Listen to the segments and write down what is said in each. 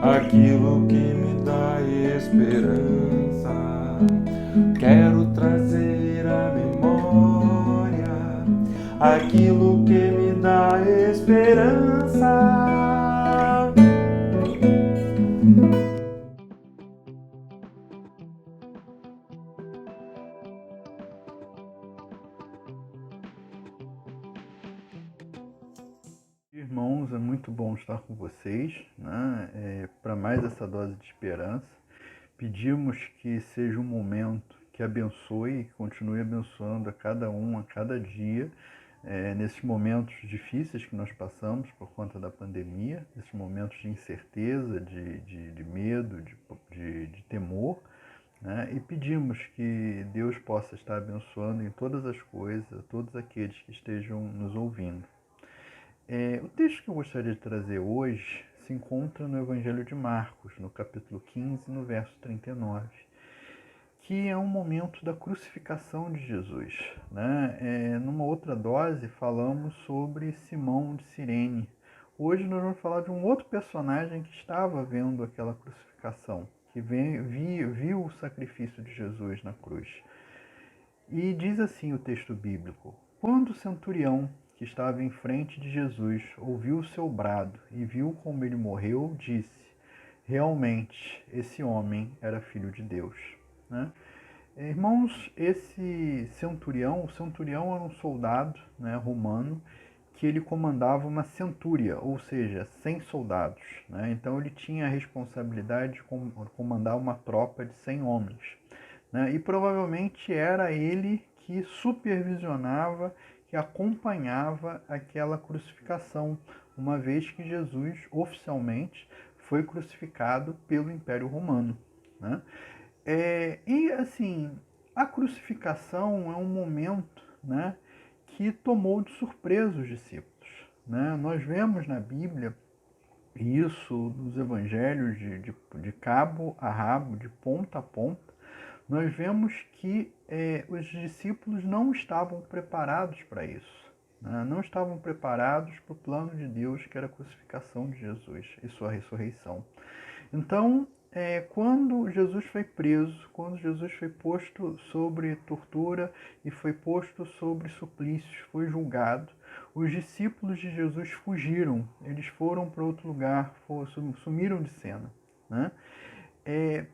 aquilo que me dá esperança. Quero trazer à memória aquilo que me dá esperança. Irmãos, é muito bom estar com vocês, né? Para mais essa dose de esperança. Pedimos que seja um momento que abençoe e continue abençoando a cada um, a cada dia, nesses momentos difíceis que nós passamos por conta da pandemia, nesses momentos de incerteza, de medo, de temor, né? E pedimos que Deus possa estar abençoando em todas as coisas, a todos aqueles que estejam nos ouvindo. O texto que eu gostaria de trazer hoje se encontra no Evangelho de Marcos, no capítulo 15, no verso 39, que é um momento da crucificação de Jesus, né? Numa outra dose, falamos sobre Simão de Cirene. Hoje nós vamos falar de um outro personagem que estava vendo aquela crucificação, que viu o sacrifício de Jesus na cruz. E diz assim o texto bíblico: quando o centurião que estava em frente de Jesus ouviu o seu brado e viu como ele morreu, disse: realmente, esse homem era filho de Deus. Né? Irmãos, esse centurião, o centurião era um soldado, né, romano, que ele comandava uma centúria, ou seja, 100 soldados. Né? Então ele tinha a responsabilidade de comandar uma tropa de 100 homens. Né? E provavelmente era ele que supervisionava, que acompanhava aquela crucificação, uma vez que Jesus oficialmente foi crucificado pelo Império Romano. Né? E assim, a crucificação é um momento, né, que tomou de surpresa os discípulos. Né? Nós vemos na Bíblia isso nos evangelhos de cabo a rabo, de ponta a ponta. Nós vemos que os discípulos não estavam preparados para isso. Né? Não estavam preparados para o plano de Deus, que era a crucificação de Jesus e sua ressurreição. Então, quando Jesus foi preso, quando Jesus foi posto sobre tortura e foi posto sobre suplícios, foi julgado, os discípulos de Jesus fugiram, eles foram para outro lugar, sumiram de cena. Né?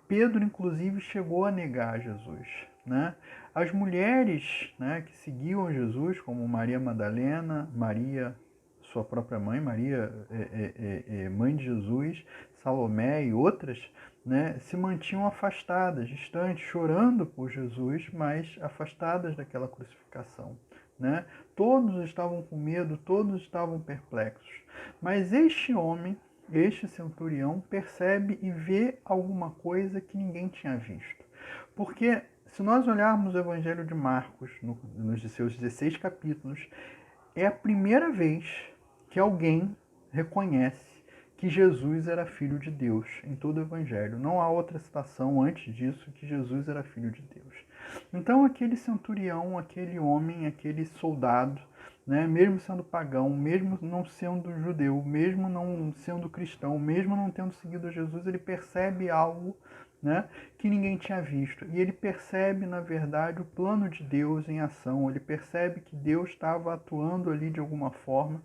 Pedro, inclusive, chegou a negar Jesus. Né? As mulheres, né, que seguiam Jesus, como Maria Madalena, Maria, sua própria mãe, Maria, mãe de Jesus, Salomé e outras, né, se mantinham afastadas, distantes, chorando por Jesus, mas afastadas daquela crucificação. Né? Todos estavam com medo, todos estavam perplexos. Mas este centurião, percebe e vê alguma coisa que ninguém tinha visto. Porque se nós olharmos o Evangelho de Marcos, nos seus 16 capítulos, é a primeira vez que alguém reconhece que Jesus era filho de Deus em todo o Evangelho. Não há outra citação antes disso que Jesus era filho de Deus. Então aquele centurião, aquele homem, aquele soldado, né, mesmo sendo pagão, mesmo não sendo judeu, mesmo não sendo cristão, mesmo não tendo seguido Jesus, ele percebe algo, né, que ninguém tinha visto. E ele percebe, na verdade, o plano de Deus em ação. Ele percebe que Deus estava atuando ali de alguma forma,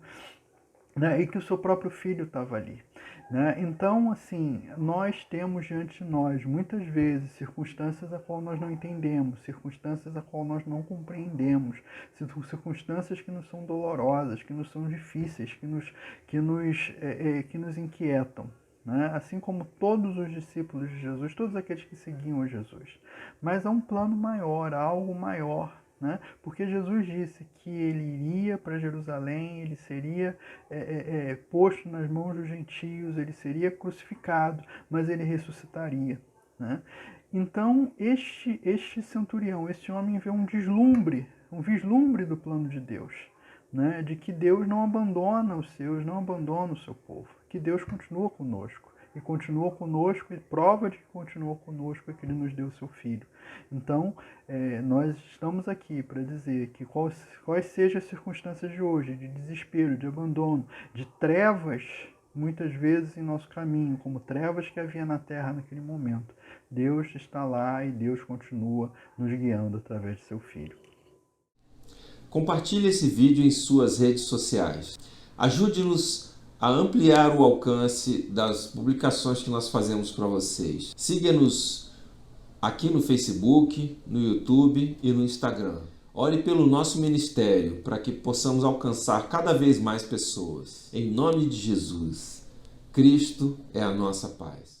né, e que o seu próprio filho estava ali. Né? Então, assim, nós temos diante de nós, muitas vezes, circunstâncias a qual nós não entendemos, circunstâncias a qual nós não compreendemos, circunstâncias que nos são dolorosas, que nos são difíceis, que nos inquietam. Né? Assim como todos os discípulos de Jesus, todos aqueles que seguiam Jesus. Mas há um plano maior, há algo maior. Né? Porque Jesus disse que ele iria para Jerusalém, ele seria posto nas mãos dos gentios, ele seria crucificado, mas ele ressuscitaria. Né? Então, este centurião, este homem vê um vislumbre do plano de Deus, né? De que Deus não abandona os seus, não abandona o seu povo, que Deus continua conosco. E continua conosco, e prova de que continuou conosco é que ele nos deu o seu Filho. Então, nós estamos aqui para dizer que quais sejam as circunstâncias de hoje, de desespero, de abandono, de trevas, muitas vezes em nosso caminho, como trevas que havia na terra naquele momento. Deus está lá e Deus continua nos guiando através de seu Filho. Compartilhe esse vídeo em suas redes sociais. Ajude-nos a ampliar o alcance das publicações que nós fazemos para vocês. Siga-nos aqui no Facebook, no YouTube e no Instagram. Ore pelo nosso ministério para que possamos alcançar cada vez mais pessoas. Em nome de Jesus, Cristo é a nossa paz.